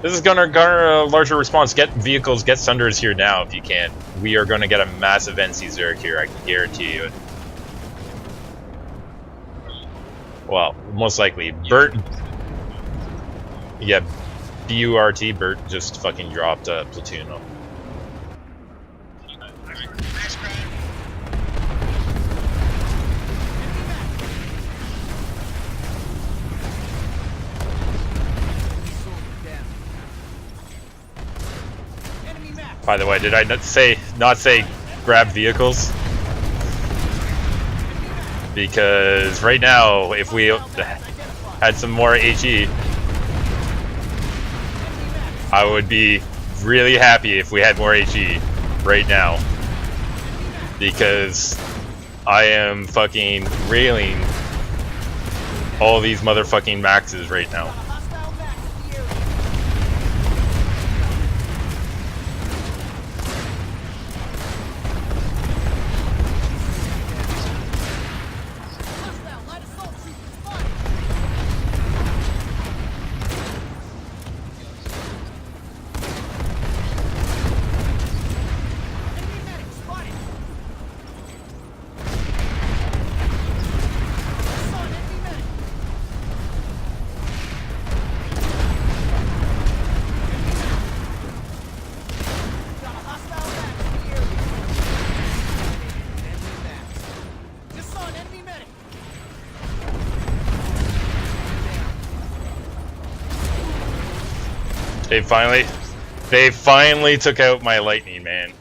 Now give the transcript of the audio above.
This is gonna garner a larger response. Get vehicles, get Sunders here now if you can. We are gonna get a massive NC Zurich here, I can guarantee you it. Well, most likely. Bert... Yeah, B-U-R-T, Bert just fucking dropped a platoon. By the way, did I not say grab vehicles? Because right now, if we had some more HE, I would be really happy if we had more HE right now. Because I am fucking railing all these motherfucking maxes right now. They finally took out my lightning, man.